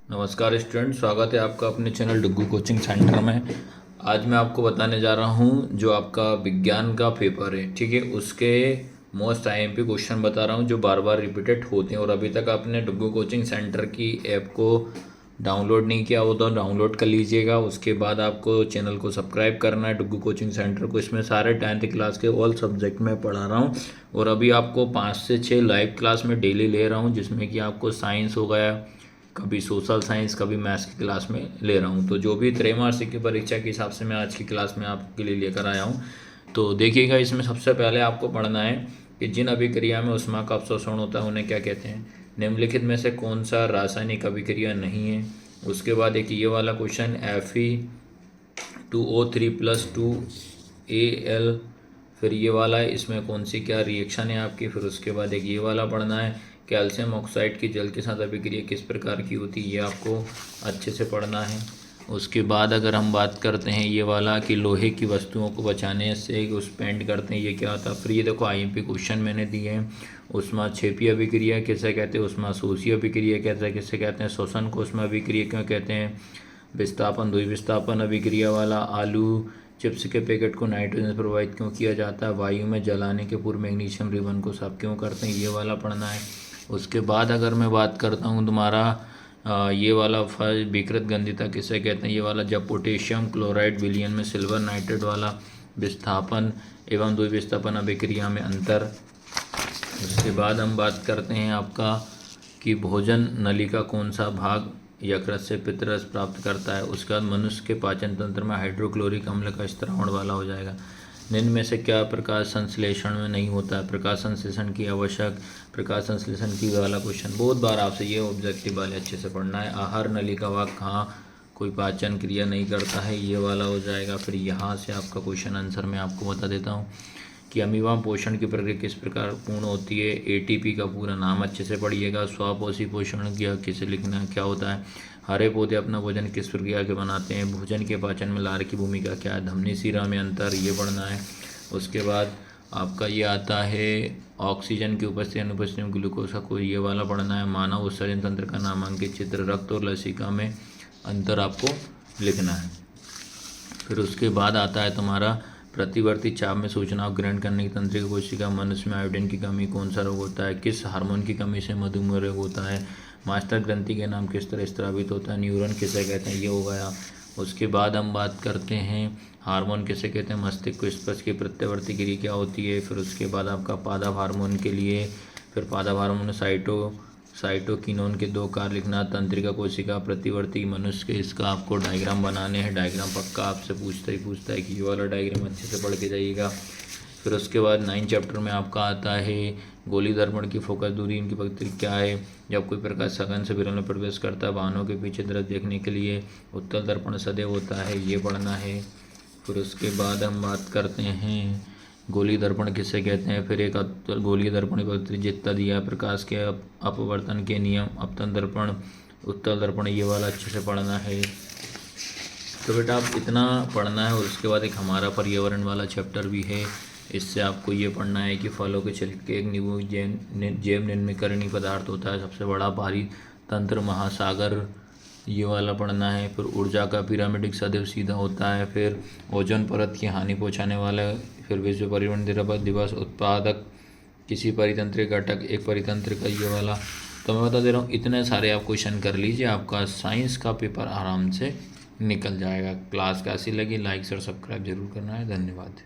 नमस्कार स्टूडेंट, स्वागत है आपका अपने चैनल डुग्गू कोचिंग सेंटर में। आज मैं आपको बताने जा रहा हूं जो आपका विज्ञान का पेपर है, ठीक है, उसके मोस्ट आईएमपी क्वेश्चन बता रहा हूं जो बार बार रिपीटेड होते हैं। और अभी तक आपने डुग्गू कोचिंग सेंटर की ऐप को डाउनलोड नहीं किया हो तो डाउनलोड कर लीजिएगा। उसके बाद आपको चैनल को सब्सक्राइब करना है डुग्गू कोचिंग सेंटर को। इसमें सारे 10th क्लास के ऑल सब्जेक्ट में पढ़ा रहा हूँ और अभी आपको 5 से 6 लाइव क्लास में डेली ले रहा हूँ, जिसमें कि आपको साइंस हो गया, कभी सोशल साइंस, कभी मैथ्स की क्लास में ले रहा हूँ। तो जो भी त्रैमासिक की परीक्षा के हिसाब से मैं आज की क्लास में आपके लिए लेकर आया हूँ। तो देखिएगा, इसमें सबसे पहले आपको पढ़ना है कि जिन अभिक्रिया में ऊष्मा का अवशोषण होता है उन्हें क्या कहते हैं। निम्नलिखित में से कौन सा रासायनिक अभिक्रिया नहीं है। उसके बाद एक ये वाला क्वेश्चन Fe2O3+2Al, फिर ये वाला है, इसमें कौन सी क्या रिएक्शन है आपकी। फिर उसके बाद एक ये वाला पढ़ना है, कैल्शियम ऑक्साइड की जल के साथ अभिक्रिया किस प्रकार की होती है, ये आपको अच्छे से पढ़ना है। उसके बाद अगर हम बात करते हैं ये वाला कि लोहे की वस्तुओं को बचाने से उस पेंट करते हैं, ये क्या होता है। फिर ये देखो आईएमपी क्वेश्चन मैंने दिए हैं। उष्मा क्षेपीय अभिक्रिया किसे कहते हैं, उष्मा शोषीय अभिक्रिया किसे कहते हैं, श्वसन को उष्मा अभिक्रिया क्यों कहते हैं, विस्थापन द्विविस्थापन अभिक्रिया वाला, आलू चिप्स के पैकेट को नाइट्रोजन से प्रभावित क्यों किया जाता है, वायु में जलाने के पूर्व मैग्नीशियम रिबन को साफ क्यों करते हैं, ये वाला पढ़ना है। उसके बाद अगर मैं बात करता हूँ तुम्हारा ये वाला फर्स्ट विकृत गंधिता किसे कहते हैं, ये वाला जब पोटेशियम क्लोराइड विलयन में सिल्वर नाइट्रेट वाला, विस्थापन एवं द्विविस्थापन अभिक्रिया में अंतर। उसके बाद हम बात करते हैं आपका कि भोजन नली का कौन सा भाग यकृत से पित्तरस प्राप्त करता है। उसके बाद मनुष्य के पाचन तंत्र में हाइड्रोक्लोरिक अम्ल का स्त्रावण वाला हो जाएगा। निम्न में से क्या प्रकाश संश्लेषण में नहीं होता है, प्रकाश संश्लेषण की आवश्यक, प्रकाश संश्लेषण की वाला क्वेश्चन बहुत बार आपसे ये ऑब्जेक्टिव वाले अच्छे से पढ़ना है। आहार नली का भाग कहाँ कोई पाचन क्रिया नहीं करता है, ये वाला हो जाएगा। फिर यहाँ से आपका क्वेश्चन आंसर मैं आपको बता देता हूँ कि अमीबा पोषण की प्रक्रिया किस प्रकार पूर्ण होती है। एटीपी का पूरा नाम अच्छे से पढ़िएगा। स्वापोषी पोषण क्या किसे लिखना क्या होता है। हरे पौधे अपना भोजन किस प्रक्रिया के बनाते हैं। भोजन के पाचन में लार की भूमिका क्या है। धमनी शिरा में अंतर, ये पढ़ना है। उसके बाद आपका ये आता है ऑक्सीजन की उपस्थिति अनुपस्थिति में ग्लूकोज का कोई, ये वाला पढ़ना है। मानव उत्सर्जन तंत्र का नामांकित चित्र, रक्त और लसिका में अंतर आपको लिखना है। फिर उसके बाद आता है तुम्हारा प्रतिवर्ती चाप में सूचनाओं ग्रहण करने की तंत्रिका कोशिका, मनुष्य में आयोडीन की कमी कौन सा रोग होता है, किस हार्मोन की कमी से मधुमेह रोग होता है, मास्टर ग्रंथि के नाम किस तरह स्त्रावित होता है, न्यूरॉन किसे कहते हैं, ये हो गया। उसके बाद हम बात करते हैं हार्मोन किसे कहते हैं, मस्तिष्क को स्पर्श की प्रत्यावर्ती क्रिया क्या होती है। फिर उसके बाद आपका पादप हार्मोन के लिए, फिर पादप हार्मोन साइटोकिनोन के 2 कार्य लिखना, तंत्रिका कोशिका प्रतिवर्ती मनुष्य के, इसका आपको डायग्राम बनाने हैं। डायग्राम पक्का आपसे पूछता है कि ये वाला डायग्राम अच्छे से पढ़ के जाइएगा। फिर उसके बाद 9 चैप्टर में आपका आता है गोली दर्पण की फोकस दूरी, इनकी प्रक्रिया क्या है। जब कोई प्रकाश सघन से विरल में प्रवेश करता है वाहनों के पीछे दृश्य देखने के लिए, उत्तल दर्पण सदैव होता है, ये पढ़ना है। फिर उसके बाद हम बात करते हैं गोली दर्पण किसे कहते हैं। फिर एक गोली दर्पण जितना दिया प्रकाश के अपवर्तन के नियम, अपतन दर्पण, उत्तल दर्पण, ये वाला अच्छे से पढ़ना है। तो बेटा आप इतना पढ़ना है। और उसके बाद एक हमारा पर्यावरण वाला चैप्टर भी है, इससे आपको ये पढ़ना है कि फलों के छिलके एक नींबू जैव निर्मीकरणीय पदार्थ होता है, सबसे बड़ा भारी तंत्र महासागर, ये वाला पढ़ना है। फिर ऊर्जा का पिरामिडिक सदैव सीधा होता है। फिर ओजोन परत की हानि पहुंचाने वाला। फिर विश्व पर्यावरण दिवस उत्पादक किसी परितंत्र घटक, एक परितंत्र का, ये वाला। तो मैं बता दे रहा हूँ इतने सारे आप क्वेश्चन कर लीजिए, आपका साइंस का पेपर आराम से निकल जाएगा। क्लास कैसी लगी, लाइक और सब्सक्राइब जरूर करना है। धन्यवाद।